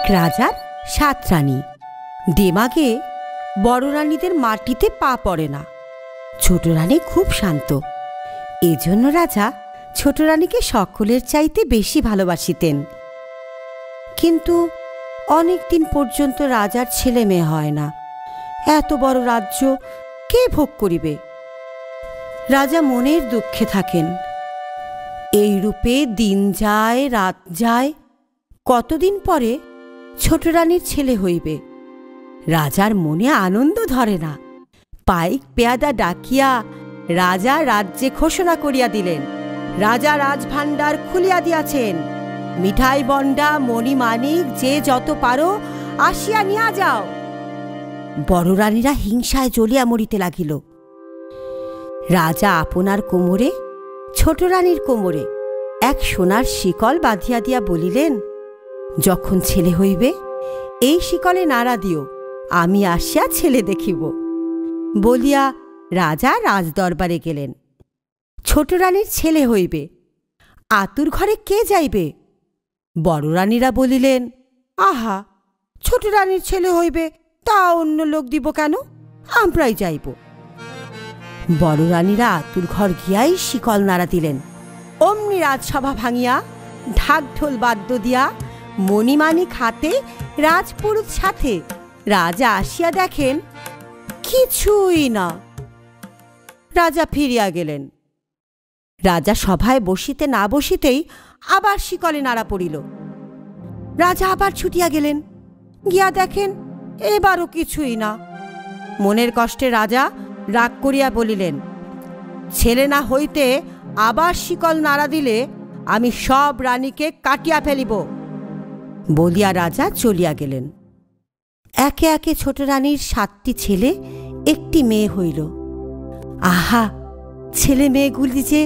এক রাজার 7 রানী। দেমাগে বড় রানীদের মাটিতে পা পড়ে না। ছোট রানী খুব শান্ত। এজন্য রাজা ছোট রানীকে সকলের চাইতে বেশি ভালোবাসিতেন। কিন্তু অনেক দিন পর্যন্ত রাজার ছেলে মেয়ে হয় না। এত বড় রাজ্য কে ভোগ করিবে? রাজা মনের দুঃখে থাকেন। এই রূপে দিন যায়, রাত যায়। কতদিন পরে ছোট রানীর ছেলে হইবে। রাজার মনে আনন্দ ধরে না। পাইক পেয়াদা ডাকিয়া রাজা রাজ্যে ঘোষণা করিয়া দিলেন, রাজা রাজভাণ্ডার খুলিয়া দিয়াছেন। মিঠাই বন্ডা মণিমাণিক যে যত পারো আসিয়া নিয়া যাও। বড় রানীরা হিংসায় জ্বলিয়া মরিতে লাগিল। রাজা আপনার কোমরে, ছোট রানীর কোমরে এক সোনার শিকল বাঁধিয়া দিয়া বলিলেন, যখন ছেলে হইবে এই শিকলে নাড়া দিও, আমি আসিয়া ছেলে দেখিব। বলিয়া রাজা রাজদরবারে গেলেন। ছোট রানীর ছেলে হইবে, আতুর ঘরে কে যাইবে? বড় রানীরা বলিলেন, আহা, ছোট রানীর ছেলে হইবে, তা অন্য লোক দিব কেন? আমরাই যাইব। বড় রানীরা আতুর ঘর গিয়াই শিকল নাড়া দিলেন। অমনি রাজসভা ভাঙিয়া ঢাক ঢোল বাদ্য দিয়া মণিমাণিক হাতে রাজপুরুত সাথে রাজা আসিয়া দেখেন কিছুই না। রাজা ফিরিয়া গেলেন। রাজা সভায় বসিতে না বসিতেই আবার শিকলে নাড়া পড়িল। রাজা আবার ছুটিয়া গেলেন। গিয়া দেখেন এবারও কিছুই না। মনের কষ্টে রাজা রাগ করিয়া বলিলেন, ছেলে না হইতে আবার শিকল নাড়া দিলে আমি সব রানীকে কাটিয়া ফেলিব। বলিয়া রাজা চলিয়া গেলেন। একে একে ছোট রানীর 7টি ছেলে, 1টি মেয়ে হইল। আহা, ছেলে মেয়েগুলি যে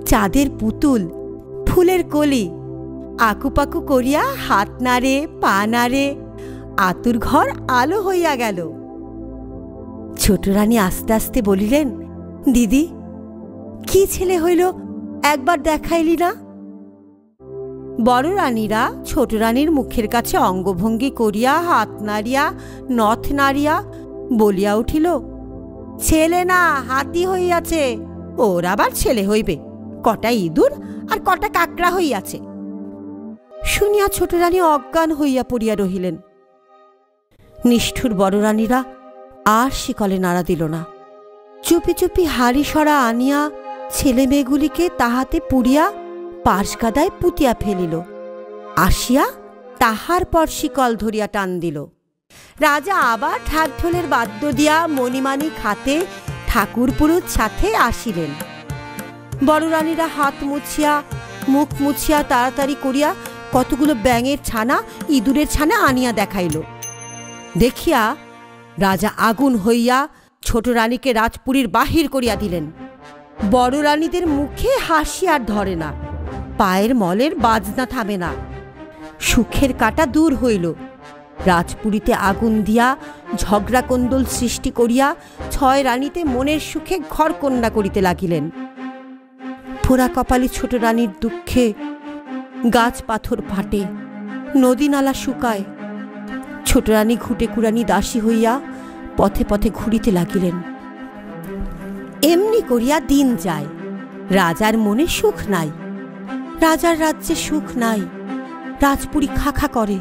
চাঁদের পুতুল, ফুলের কলি। আকুপাকু করিয়া হাত নাড়ে, পা নাড়ে, আতুর ঘর আলো হইয়া গেল। ছোট রানী আস্তে আস্তে বলিলেন, দিদি, কি ছেলে হইল, একবার দেখাইলি না? বড় রানীরা ছোট রানীর মুখের কাছে অঙ্গভঙ্গি করিয়া, হাত নাড়িয়া, নথ নাড়িয়া বলিয়া উঠিল, ছেলে না, হাতি হইয়াছে। ওর আবার ছেলে হইবে, কটা ইঁদুর আর কটা কাকড়া হইয়াছে। শুনিয়া ছোট রানী অজ্ঞান হইয়া পড়িয়া রহিলেন। নিষ্ঠুর বড় রানীরা আর শিকলে নাড়া দিল না। চুপি চুপি হাড়ি সরা আনিয়া ছেলে মেয়েগুলিকে তাহাতে পুড়িয়া পাশগাদায় পুতিয়া ফেলিল। আসিয়া তাহার পর শিকল ধরিয়া টান দিল। রাজা আবার ঢাক ঢোলের বাদ্য দিয়া মণিমাণিক হাতে ঠাকুর পুরুত সাথে আসিলেন। বড় রানীরা হাত মুছিয়া, মুখ মুছিয়া তাড়াতাড়ি করিয়া কতগুলো ব্যাঙের ছানা, ইঁদুরের ছানা আনিয়া দেখাইল। দেখিয়া রাজা আগুন হইয়া ছোট রানীকে রাজপুরীর বাহির করিয়া দিলেন। বড় রানীদের মুখে হাসি আর ধরে না, পায়ের মলের বাজনা থামে না। সুখের কাটা দূর হইল। রাজপুরীতে আগুন দিয়া ঝগড়া কন্দল সৃষ্টি করিয়া 6 রানীতে মনের সুখে ঘর কন্যা করিতে লাগিলেন। পোড়া কপালি ছোট রানীর দুঃখে গাছ পাথর ফাটে, নদী নালা শুকায়। ছোট রানী ঘুটে কুড়ানি দাসী হইয়া পথে পথে ঘুরিতে লাগিলেন। এমনি করিয়া দিন যায়। রাজার মনে সুখ নাই, রাজার রাজ্যে সুখ নাই। রাজপুরী খাখা করে,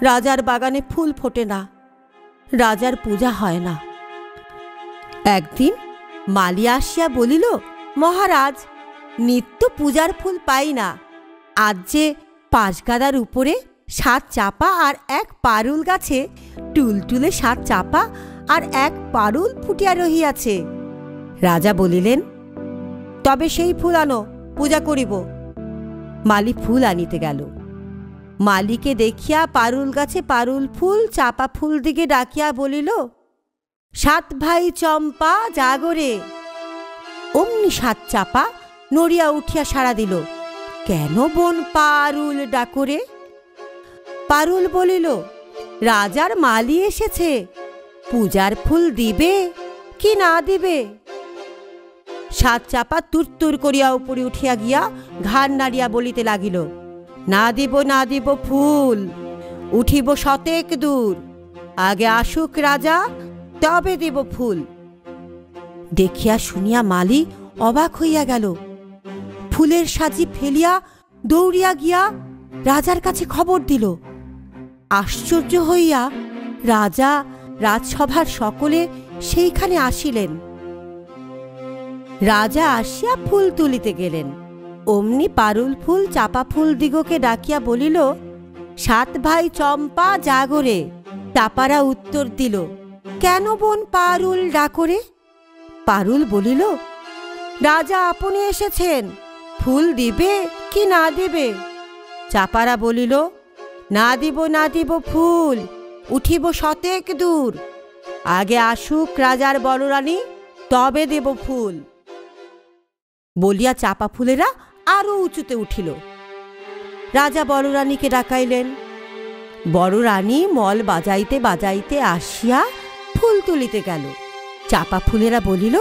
রাজার বাগানে ফুল ফোটে না, রাজার পূজা হয় না। একদিন মালি আসিয়া বলিল, মহারাজ, নিত্য পূজার ফুল পাই না। আজ যে পাশগাদার উপরে 7 চাপা আর 1 পারুল গাছে টুলটুলে 7 চাপা আর 1 পারুল ফুটিয়া রহিয়াছে। রাজা বলিলেন, তবে সেই ফুল আনো, পূজা করিব। মালি ফুল আনিতে গেল। মালিকে দেখিয়া পারুল গাছে পারুল ফুল, চাপা ফুল দিকে ডাকিয়া বলিল, 7 ভাই চম্পা জাগরে। অমনি 7 চাপা নড়িয়া উঠিয়া সাড়া দিল, কেন বোন পারুল ডাকরে? পারুল বলিল, রাজার মালি এসেছে, পূজার ফুল দিবে কি না দিবে? 7 চাপা তুরতুর করিয়া উপরে উঠিয়া গিয়া ঘাড় নাড়িয়া বলিতে লাগিল, না দিব, না দিব ফুল। উঠিব শতেক দূর, আগে আসুক রাজা, তবে দেব ফুল। দেখিয়া শুনিয়া মালি অবাক হইয়া গেল। ফুলের সাজি ফেলিয়া দৌড়িয়া গিয়া রাজার কাছে খবর দিল। আশ্চর্য হইয়া রাজা, রাজসভার সকলে সেইখানে আসিলেন। রাজা আসিয়া ফুল তুলিতে গেলেন। অমনি পারুল ফুল চাপা ফুল দিগকে ডাকিয়া বলিল, সাত ভাই চম্পা জাগরে। চাপারা উত্তর দিল, কেন বোন পারুল ডাকরে? পারুল বলিল, রাজা আপনি এসেছেন, ফুল দিবে কি না দিবে? চাপারা বলিল, না দিব ফুল, উঠিব শতেক দূর, আগে আসুক রাজার বড়রানী, তবে দেব ফুল। বলিয়া চাপা ফুলেরা আরো উঁচুতে উঠিল। রাজা বড়রানীকে ডাকাইলেন। বড়রানী মল বাজাইতে বাজাইতে আসিয়া ফুল তুলিতে গেল। চাপা ফুলেরা বলিল,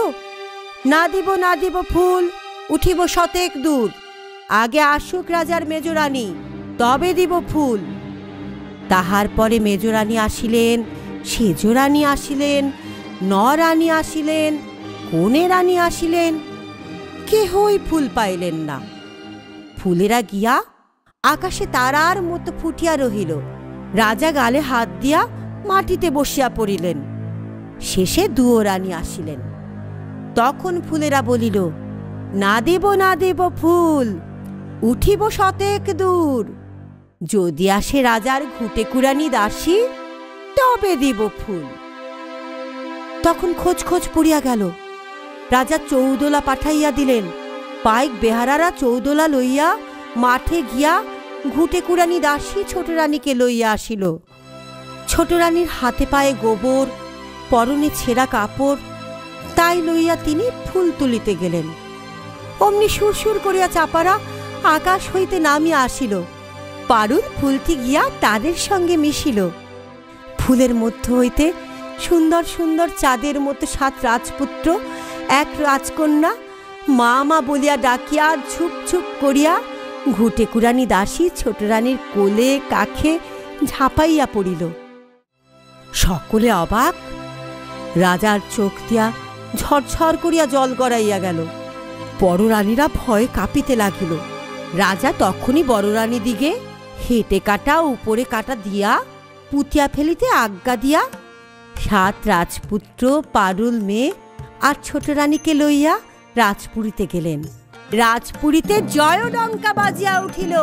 না দিব ফুল, উঠিব শতেক দূর, আগে আসুক রাজার মেজরানী, তবে দিব ফুল। তাহার পরে মেজরানী আসিলেন, সেজরানী আসিলেন, নরানী আসিলেন, কনে রানী আসিলেন, কেহই ফুল পাইলেন না। ফুলেরা গিয়া আকাশে তারার মতো ফুটিয়া রহিল। রাজা গালে হাত দিয়া মাটিতে বসিয়া পড়িলেন। শেষে দুয়োরানী আসিলেন। তখন ফুলেরা বলিল, না দেব ফুল, উঠিব শতেক দূর, যদি আসে রাজার ঘুটে কুড়ানি দাসী, তবে দিব ফুল। তখন খোঁজ পড়িয়া গেল। রাজা চৌদোলা পাঠাইয়া দিলেন। পাইক বেহারারা চৌদোলা লইয়া মাঠে গিয়া ঘুটে কুড়ানি দাসী ছোট রানীকে লইয়া আসিল। ছোট রানীর হাতে পায়ে গোবর, পরনে ছেঁড়া কাপড়, তাই লইয়া তিনি ফুল তুলিতে গেলেন। অমনি সুরসুর করিয়া চাপারা আকাশ হইতে নামিয়া আসিল। পারুল ফুলটি গিয়া তাদের সঙ্গে মিশিল। ফুলের মধ্য হইতে সুন্দর সুন্দর চাঁদের মতো 7 রাজপুত্র, 1 রাজকন্যা মা বলিয়া ডাকিয়া ঝুপ ঝুপ করিয়া ঘুটে কুড়ানি দাসী ছোট রানীর কোলে কাখে ঝাঁপাইয়া পড়িল। সকলে অবাক। রাজার চোখ দিয়া ঝরঝর করিয়া জল গড়াইয়া গেল। বড় রানীরা ভয়ে কাঁপিতে লাগিল। রাজা তখনই বড় রানী দিগে হেঁটে কাটা উপরে কাটা দিয়া পুতিয়া ফেলিতে আজ্ঞা দিয়া 7 রাজপুত্র, পারুল মেয়ে আর ছোট রানীকে লইয়া রাজপুরীতে গেলেন। রাজপুরীতে জয়ডঙ্কা বাজিয়া উঠিল।